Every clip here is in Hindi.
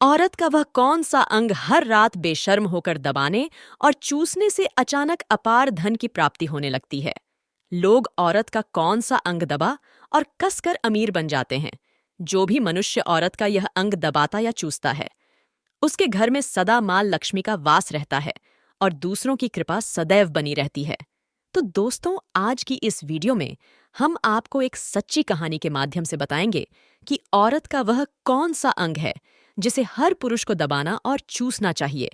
औरत का वह कौन सा अंग हर रात बेशर्म होकर दबाने और चूसने से अचानक अपार धन की प्राप्ति होने लगती है। लोग औरत का कौन सा अंग दबा और कसकर अमीर बन जाते हैं। जो भी मनुष्य औरत का यह अंग दबाता या चूसता है, उसके घर में सदा माल लक्ष्मी का वास रहता है और दूसरों की कृपा सदैव बनी रहती है। तो दोस्तों, आज की इस वीडियो में हम आपको एक सच्ची कहानी के माध्यम से बताएंगे कि औरत का वह कौन सा अंग है जिसे हर पुरुष को दबाना और चूसना चाहिए।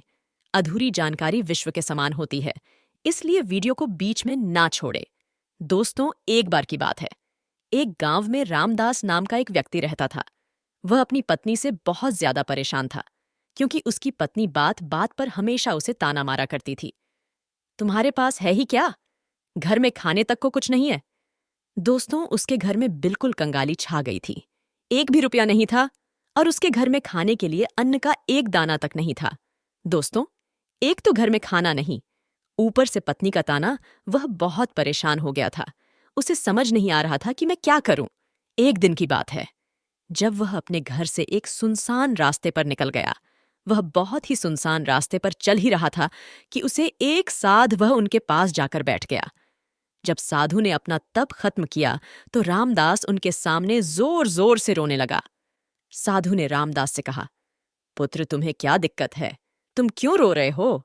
अधूरी जानकारी विश्व के समान होती है, इसलिए वीडियो को बीच में ना छोड़े। दोस्तों, एक बार की बात है। एक गांव में रामदास नाम का एक व्यक्ति रहता था। वह अपनी पत्नी से बहुत ज्यादा परेशान था, क्योंकि उसकी पत्नी बात बात पर हमेशा उसे ताना मारा करती थी। तुम्हारे पास है ही क्या? घर में खाने तक को कुछ नहीं है। दोस्तों, उसके घर में बिल्कुल कंगाली छा गई थी। एक भी रुपया नहीं था और उसके घर में खाने के लिए अन्न का एक दाना तक नहीं था। दोस्तों, एक तो घर में खाना नहीं, ऊपर से पत्नी का ताना। वह बहुत परेशान हो गया था। उसे समझ नहीं आ रहा था कि मैं क्या करूं। एक दिन की बात है, जब वह अपने घर से एक सुनसान रास्ते पर निकल गया। वह बहुत ही सुनसान रास्ते पर चल ही रहा था कि उसे एक साध वह उनके पास जाकर बैठ गया। जब साधु ने अपना तप खत्म किया तो रामदास उनके सामने जोर जोर से रोने लगा। साधु ने रामदास से कहा, पुत्र, तुम्हें क्या दिक्कत है? तुम क्यों रो रहे हो?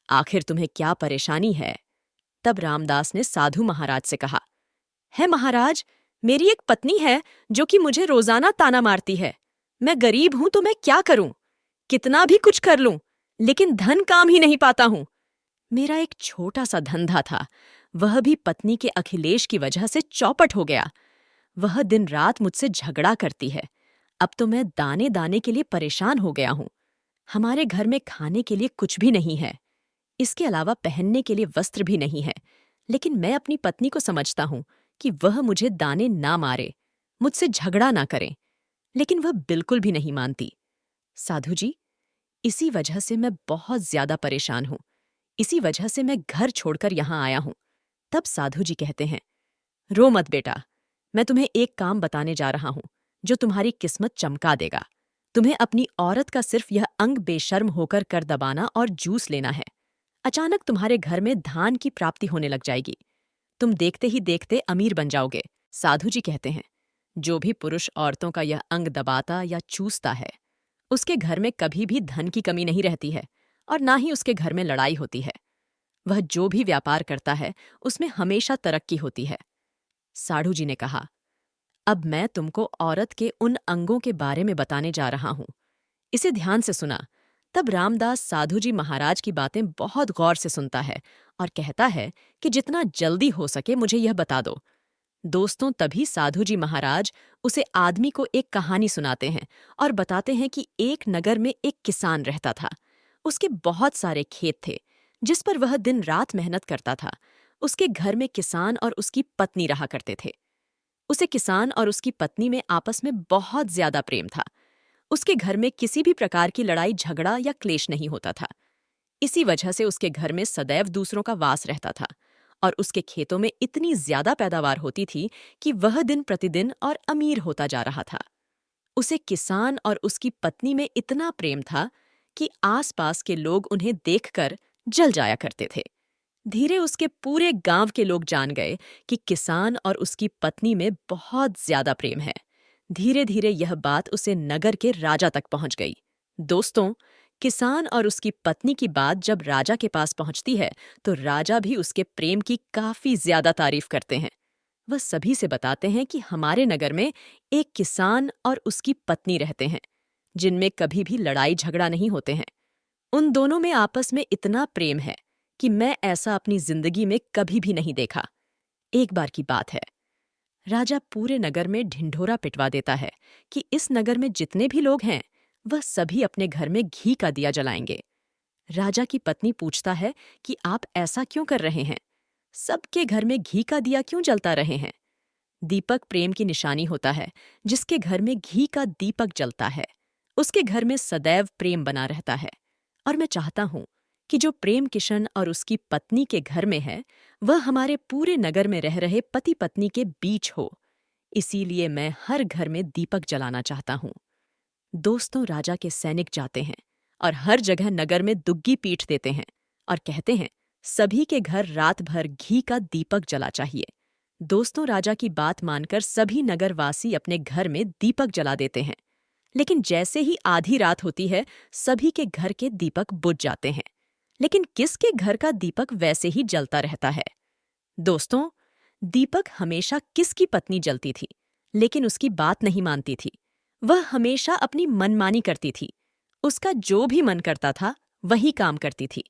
आखिर तुम्हें क्या परेशानी है? तब रामदास ने साधु महाराज से कहा, है महाराज, मेरी एक पत्नी है जो कि मुझे रोजाना ताना मारती है। मैं गरीब हूं तो मैं क्या करूं? कितना भी कुछ कर लूं, लेकिन धन काम ही नहीं पाता हूं। मेरा एक छोटा सा धंधा था, वह भी पत्नी के अखिलेश की वजह से चौपट हो गया। वह दिन रात मुझसे झगड़ा करती है। अब तो मैं दाने दाने के लिए परेशान हो गया हूं। हमारे घर में खाने के लिए कुछ भी नहीं है। इसके अलावा पहनने के लिए वस्त्र भी नहीं है। लेकिन मैं अपनी पत्नी को समझता हूं कि वह मुझे दाने ना मारे, मुझसे झगड़ा ना करे, लेकिन वह बिल्कुल भी नहीं मानती। साधु जी, इसी वजह से मैं बहुत ज्यादा परेशान हूं। इसी वजह से मैं घर छोड़कर यहां आया हूं। तब साधु जी कहते हैं, रो मत बेटा, मैं तुम्हें एक काम बताने जा रहा हूं जो तुम्हारी किस्मत चमका देगा। तुम्हें अपनी औरत का सिर्फ यह अंग बेशर्म होकर कर दबाना और जूस लेना है। अचानक तुम्हारे घर में धान की प्राप्ति होने लग जाएगी। तुम देखते ही देखते अमीर बन जाओगे। साधु जी कहते हैं, जो भी पुरुष औरतों का यह अंग दबाता या चूसता है, उसके घर में कभी भी धन की कमी नहीं रहती है और ना ही उसके घर में लड़ाई होती है। वह जो भी व्यापार करता है उसमें हमेशा तरक्की होती है। साधु जी ने कहा, अब मैं तुमको औरत के उन अंगों के बारे में बताने जा रहा हूं। इसे ध्यान से सुना। तब रामदास साधु जी महाराज की बातें बहुत गौर से सुनता है और कहता है कि जितना जल्दी हो सके मुझे यह बता दो। दोस्तों, तभी साधु जी महाराज उसे आदमी को एक कहानी सुनाते हैं और बताते हैं कि एक नगर में एक किसान रहता था। उसके बहुत सारे खेत थे जिस पर वह दिन रात मेहनत करता था। उसके घर में किसान और उसकी पत्नी रहा करते थे। उसे किसान और उसकी पत्नी में आपस में बहुत ज्यादा प्रेम था। उसके घर में किसी भी प्रकार की लड़ाई झगड़ा या क्लेश नहीं होता था। इसी वजह से उसके घर में सदैव दूसरों का वास रहता था और उसके खेतों में इतनी ज्यादा पैदावार होती थी कि वह दिन प्रतिदिन और अमीर होता जा रहा था। उसे किसान और उसकी पत्नी में इतना प्रेम था कि आसपास के लोग उन्हें देखकर जल जाया करते थे। धीरे उसके पूरे गांव के लोग जान गए कि किसान और उसकी पत्नी में बहुत ज्यादा प्रेम है। धीरे धीरे यह बात उसे नगर के राजा तक पहुंच गई। दोस्तों, किसान और उसकी पत्नी की बात जब राजा के पास पहुंचती है तो राजा भी उसके प्रेम की काफी ज्यादा तारीफ करते हैं। वह सभी से बताते हैं कि हमारे नगर में एक किसान और उसकी पत्नी रहते हैं जिनमें कभी भी लड़ाई झगड़ा नहीं होते हैं। उन दोनों में आपस में इतना प्रेम है कि मैं ऐसा अपनी जिंदगी में कभी भी नहीं देखा। एक बार की बात है, राजा पूरे नगर में ढिंढोरा पिटवा देता है कि इस नगर में जितने भी लोग हैं वह सभी अपने घर में घी का दिया जलाएंगे। राजा की पत्नी पूछता है कि आप ऐसा क्यों कर रहे हैं? सबके घर में घी का दिया क्यों जलता रहे हैं? दीपक प्रेम की निशानी होता है। जिसके घर में घी का दीपक जलता है उसके घर में सदैव प्रेम बना रहता है। और मैं चाहता हूं कि जो प्रेम किशन और उसकी पत्नी के घर में है वह हमारे पूरे नगर में रह रहे पति पत्नी के बीच हो। इसीलिए मैं हर घर में दीपक जलाना चाहता हूं। दोस्तों, राजा के सैनिक जाते हैं और हर जगह नगर में दुग्गी पीट देते हैं और कहते हैं सभी के घर रात भर घी का दीपक जला चाहिए। दोस्तों, राजा की बात मानकर सभी नगरवासी अपने घर में दीपक जला देते हैं। लेकिन जैसे ही आधी रात होती है, सभी के घर के दीपक बुझ जाते हैं। लेकिन किसके घर का दीपक वैसे ही जलता रहता है? दोस्तों, दीपक हमेशा किसकी पत्नी जलती थी, लेकिन उसकी बात नहीं मानती थी। वह हमेशा अपनी मनमानी करती थी। उसका जो भी मन करता था वही काम करती थी।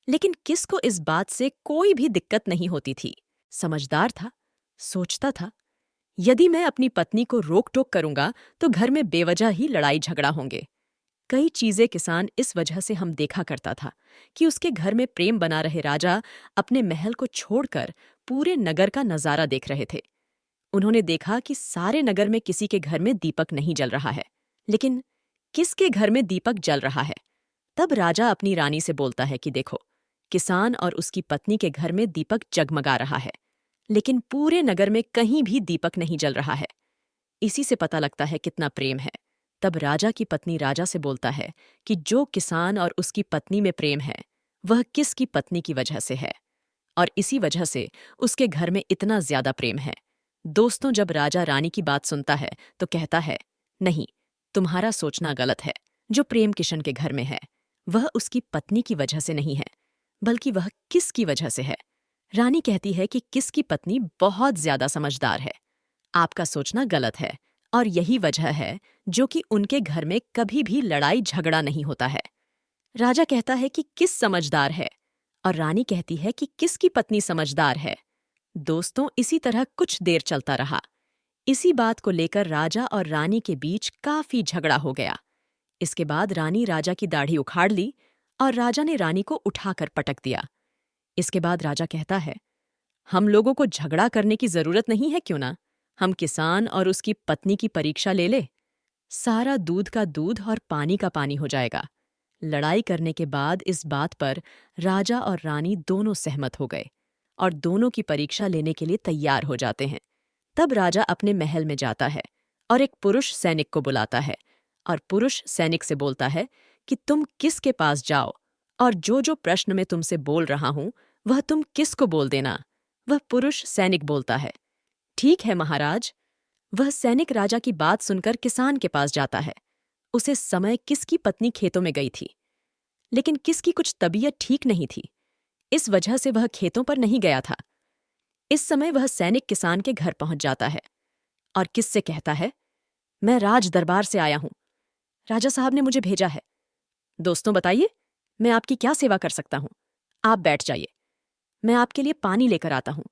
लेकिन किसको इस बात से कोई भी दिक्कत नहीं होती थी। समझदार था, सोचता था, यदि मैं अपनी पत्नी को रोक टोक करूंगा तो घर में बेवजह ही लड़ाई झगड़ा होंगे। कई चीजें किसान इस वजह से हम देखा करता था कि उसके घर में प्रेम बना रहे राजा अपने महल को छोड़कर पूरे नगर का नजारा देख रहे थे। उन्होंने देखा कि सारे नगर में किसी के घर में दीपक नहीं जल रहा है, लेकिन किसके घर में दीपक जल रहा है? तब राजा अपनी रानी से बोलता है कि देखो, किसान और उसकी पत्नी के घर में दीपक जगमगा रहा है, लेकिन पूरे नगर में कहीं भी दीपक नहीं जल रहा है। इसी से पता लगता है कितना प्रेम है। तब राजा की पत्नी राजा से बोलता है कि जो किसान और उसकी पत्नी में प्रेम है, वह किसकी पत्नी की वजह से है, और इसी वजह से उसके घर में इतना ज्यादा प्रेम है। दोस्तों, जब राजा रानी की बात सुनता है तो कहता है, नहीं, तुम्हारा सोचना गलत है। जो प्रेम किशन के घर में है, वह उसकी पत्नी की वजह से नहीं है, बल्कि वह किसकी वजह से है। रानी कहती है कि किसकी पत्नी बहुत ज्यादा समझदार है। आपका सोचना गलत है, और यही वजह है जो कि उनके घर में कभी भी लड़ाई झगड़ा नहीं होता है। राजा कहता है कि किस समझदार है, और रानी कहती है कि किसकी पत्नी समझदार है। दोस्तों, इसी तरह कुछ देर चलता रहा। इसी बात को लेकर राजा और रानी के बीच काफी झगड़ा हो गया। इसके बाद रानी राजा की दाढ़ी उखाड़ ली और राजा ने रानी को उठाकर पटक दिया। इसके बाद राजा कहता है, हम लोगों को झगड़ा करने की जरूरत नहीं है, क्यों ना हम किसान और उसकी पत्नी की परीक्षा ले ले। सारा दूध का दूध और पानी का पानी हो जाएगा। लड़ाई करने के बाद इस बात पर राजा और रानी दोनों सहमत हो गए और दोनों की परीक्षा लेने के लिए तैयार हो जाते हैं। तब राजा अपने महल में जाता है और एक पुरुष सैनिक को बुलाता है और पुरुष सैनिक से बोलता है कि तुम किसके पास जाओ और जो जो प्रश्न मैं तुमसे बोल रहा हूं वह तुम किसको बोल देना। वह पुरुष सैनिक बोलता है, ठीक है महाराज। वह सैनिक राजा की बात सुनकर किसान के पास जाता है। उसे समय किसकी पत्नी खेतों में गई थी, लेकिन किसकी कुछ तबीयत ठीक नहीं थी, इस वजह से वह खेतों पर नहीं गया था। इस समय वह सैनिक किसान के घर पहुंच जाता है और किससे कहता है, मैं राज दरबार से आया हूं, राजा साहब ने मुझे भेजा है। दोस्तों, बताइए, मैं आपकी क्या सेवा कर सकता हूं? आप बैठ जाइए, मैं आपके लिए पानी लेकर आता हूं।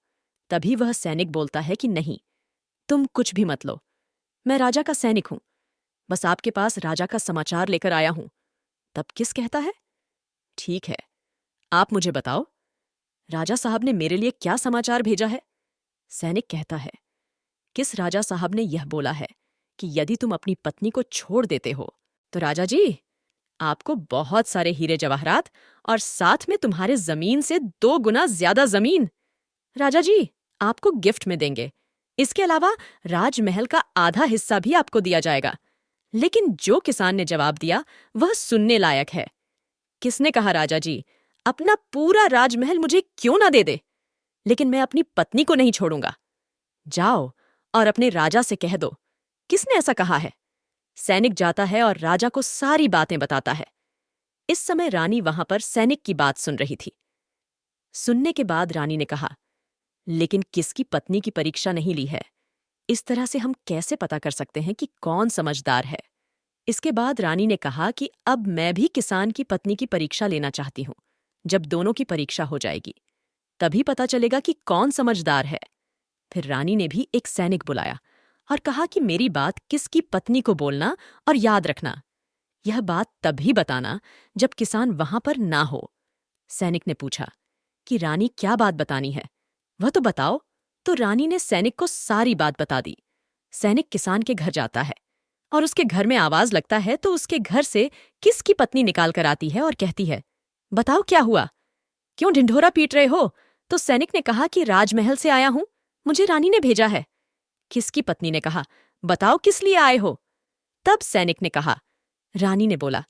तभी वह सैनिक बोलता है कि नहीं, तुम कुछ भी मत लो, मैं राजा का सैनिक हूं, बस आपके पास राजा का समाचार लेकर आया हूं। तब किस कहता है, ठीक है, आप मुझे बताओ, राजा साहब ने मेरे लिए क्या समाचार भेजा है? सैनिक कहता है, किस राजा साहब ने यह बोला है कि यदि तुम अपनी पत्नी को छोड़ देते हो तो राजा जी आपको बहुत सारे हीरे जवाहरात और साथ में तुम्हारे जमीन से 2 गुना ज्यादा जमीन राजा जी आपको गिफ्ट में देंगे। इसके अलावा राजमहल का आधा हिस्सा भी आपको दिया जाएगा। लेकिन जो किसान ने जवाब दिया वह सुनने लायक है। किसने कहा, राजा जी अपना पूरा राजमहल मुझे क्यों ना दे दे, लेकिन मैं अपनी पत्नी को नहीं छोड़ूंगा। जाओ और अपने राजा से कह दो। किसने ऐसा कहा है? सैनिक जाता है और राजा को सारी बातें बताता है। इस समय रानी वहां पर सैनिक की बात सुन रही थी। सुनने के बाद रानी ने कहा, लेकिन किसकी पत्नी की परीक्षा नहीं ली है? इस तरह से हम कैसे पता कर सकते हैं कि कौन समझदार है? इसके बाद रानी ने कहा कि अब मैं भी किसान की पत्नी की परीक्षा लेना चाहती हूं। जब दोनों की परीक्षा हो जाएगी तभी पता चलेगा कि कौन समझदार है। फिर रानी ने भी एक सैनिक बुलाया और कहा कि मेरी बात किसकी पत्नी को बोलना और याद रखना। यह बात तभी बताना जब किसान वहां पर ना हो। सैनिक ने पूछा कि रानी क्या बात बतानी है, वह तो बताओ। तो रानी ने सैनिक को सारी बात बता दी। सैनिक किसान के घर जाता है और उसके घर में आवाज लगता है तो उसके घर से किसकी पत्नी निकाल कर आती है और कहती है, बताओ क्या हुआ, क्यों ढिंढोरा पीट रहे हो? तो सैनिक ने कहा कि राजमहल से आया हूं, मुझे रानी ने भेजा है। किसकी पत्नी ने कहा, बताओ किस लिए आए हो? तब सैनिक ने कहा रानी ने बोला,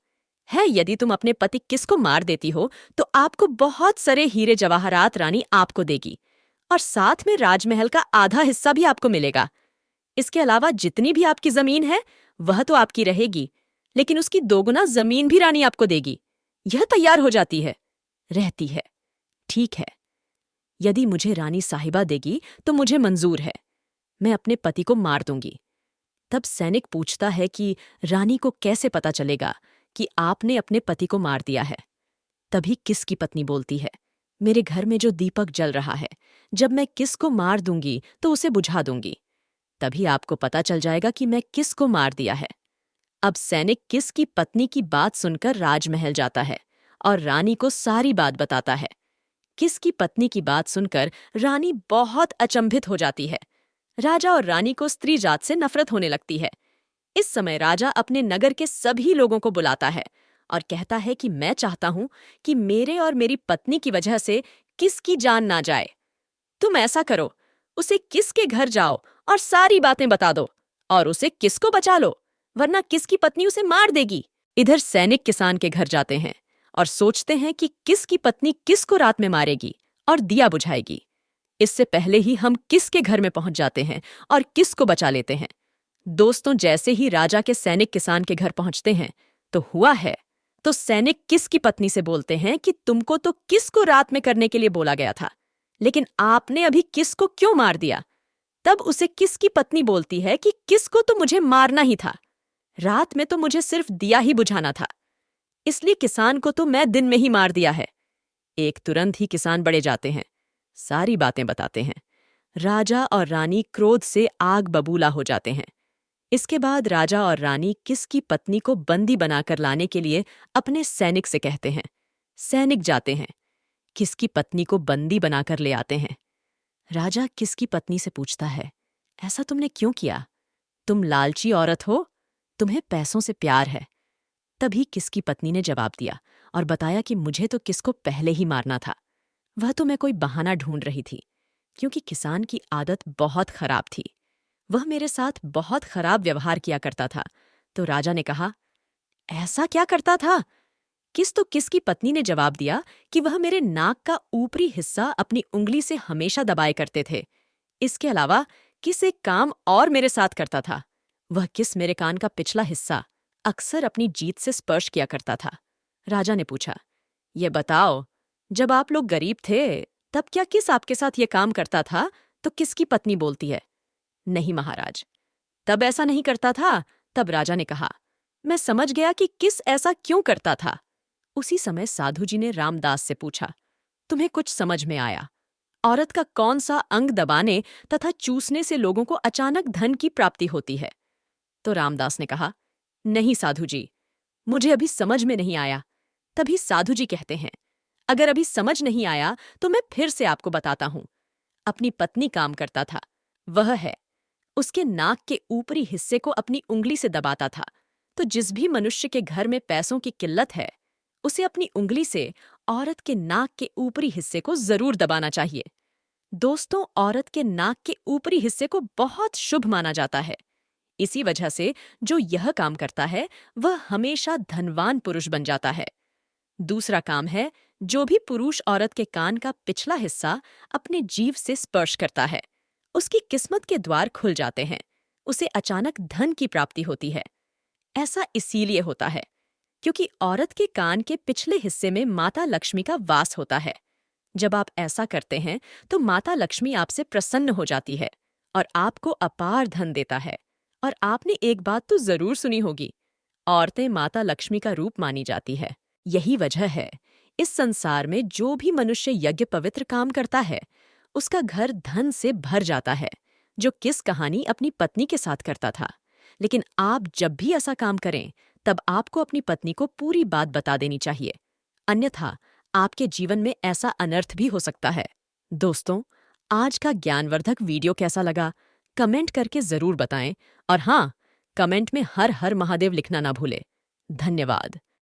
है यदि तुम अपने पति किस को मार देती हो तो आपको बहुत सारे हीरे जवाहरात रानी आपको देगी और साथ में राजमहल का आधा हिस्सा भी आपको मिलेगा। इसके अलावा जितनी भी आपकी जमीन है वह तो आपकी रहेगी, लेकिन उसकी दोगुना जमीन भी रानी आपको देगी। यह तैयार हो जाती है, रहती है। ठीक है, यदि मुझे रानी साहिबा देगी तो मुझे मंजूर है। मैं अपने पति को मार दूंगी। तब सैनिक पूछता है कि रानी को कैसे पता चलेगा कि आपने अपने पति को मार दिया है। तभी किस की पत्नी बोलती है, मेरे घर में जो दीपक जल रहा है, जब मैं किस को मार दूंगी तो उसे बुझा दूंगी। तभी आपको पता चल जाएगा कि मैं किस को मार दिया है। अब सैनिक किस की पत्नी की बात सुनकर राजमहल जाता है और रानी को सारी बात बताता है। किस की पत्नी की बात सुनकर रानी बहुत अचंभित हो जाती है। राजा और रानी को स्त्री जात से नफरत होने लगती है। इस समय राजा अपने नगर के सभी लोगों को बुलाता है और कहता है कि मैं चाहता हूं कि मेरे और मेरी पत्नी की वजह से किस की जान ना जाए। तुम ऐसा करो, उसे किस के घर जाओ और सारी बातें बता दो और उसे किस को बचा लो, वरना किस की पत्नी उसे मार देगी। इधर सैनिक किसान के घर जाते हैं और सोचते हैं कि किस की पत्नी किस को रात में मारेगी और दिया बुझाएगी। इससे पहले ही हम किस के घर में पहुंच जाते हैं और किस को बचा लेते हैं। दोस्तों, जैसे ही राजा के सैनिक किसान के घर पहुंचते हैं तो हुआ है तो सैनिक किस की पत्नी से बोलते हैं कि तुमको तो किस को रात में करने के लिए बोला गया था, लेकिन आपने अभी किस को क्यों मार दिया। तब उसे किस की पत्नी बोलती है कि किस को तो मुझे मारना ही था, रात में तो मुझे सिर्फ दिया ही बुझाना था, इसलिए किसान को तो मैं दिन में ही मार दिया है। एक तुरंत ही किसान बड़े जाते हैं, सारी बातें बताते हैं। राजा और रानी क्रोध से आग बबूला हो जाते हैं। इसके बाद राजा और रानी किस की पत्नी को बंदी बनाकर लाने के लिए अपने सैनिक से कहते हैं। सैनिक जाते हैं, किस की पत्नी को बंदी बनाकर ले आते हैं। राजा किस की पत्नी से पूछता है, ऐसा तुमने क्यों किया? तुम लालची औरत हो, तुम्हें पैसों से प्यार है। तभी किस की पत्नी ने जवाब दिया और बताया कि मुझे तो किस को पहले ही मारना था, वह तो मैं कोई बहाना ढूंढ रही थी, क्योंकि किसान की आदत बहुत खराब थी। वह मेरे साथ बहुत खराब व्यवहार किया करता था। तो राजा ने कहा, ऐसा क्या करता था? किस की पत्नी ने जवाब दिया कि वह मेरे नाक का ऊपरी हिस्सा अपनी उंगली से हमेशा दबाए करते थे। इसके अलावा किस एक काम और मेरे साथ करता था। वह किस मेरे कान का पिछला हिस्सा अक्सर अपनी जीत से स्पर्श किया करता था। राजा ने पूछा, ये बताओ, जब आप लोग गरीब थे तब क्या किस आपके साथ ये काम करता था? तो किसकी पत्नी बोलती है, नहीं महाराज, तब ऐसा नहीं करता था। तब राजा ने कहा, मैं समझ गया कि किस ऐसा क्यों करता था। उसी समय साधु जी ने रामदास से पूछा, तुम्हें कुछ समझ में आया? औरत का कौन सा अंग दबाने तथा चूसने से लोगों को अचानक धन की प्राप्ति होती है? तो रामदास ने कहा, नहीं साधु जी, मुझे अभी समझ में नहीं आया। तभी साधु जी कहते हैं, अगर अभी समझ नहीं आया तो मैं फिर से आपको बताता हूं। अपनी पत्नी काम करता था, वह है, उसके नाक के ऊपरी हिस्से को अपनी उंगली से दबाता था। तो जिस भी मनुष्य के घर में पैसों की किल्लत है, उसे अपनी उंगली से औरत के नाक के ऊपरी हिस्से को जरूर दबाना चाहिए। दोस्तों, औरत के नाक के ऊपरी हिस्से को बहुत शुभ माना जाता है। इसी वजह से जो यह काम करता है वह हमेशा धनवान पुरुष बन जाता है। दूसरा काम है, जो भी पुरुष औरत के कान का पिछला हिस्सा अपने जीव से स्पर्श करता है, उसकी किस्मत के द्वार खुल जाते हैं, उसे अचानक धन की प्राप्ति होती है। ऐसा इसीलिए होता है क्योंकि औरत के कान के पिछले हिस्से में माता लक्ष्मी का वास होता है। जब आप ऐसा करते हैं तो माता लक्ष्मी आपसे प्रसन्न हो जाती है और आपको अपार धन देता है। और आपने एक बात तो जरूर सुनी होगी, औरतें माता लक्ष्मी का रूप मानी जाती है। यही वजह है, इस संसार में जो भी मनुष्य यज्ञ पवित्र काम करता है उसका घर धन से भर जाता है, जो किस कहानी अपनी पत्नी के साथ करता था। लेकिन आप जब भी ऐसा काम करें तब आपको अपनी पत्नी को पूरी बात बता देनी चाहिए, अन्यथा आपके जीवन में ऐसा अनर्थ भी हो सकता है। दोस्तों, आज का ज्ञानवर्धक वीडियो कैसा लगा कमेंट करके जरूर बताएं और हाँ, कमेंट में हर हर महादेव लिखना ना भूलें। धन्यवाद।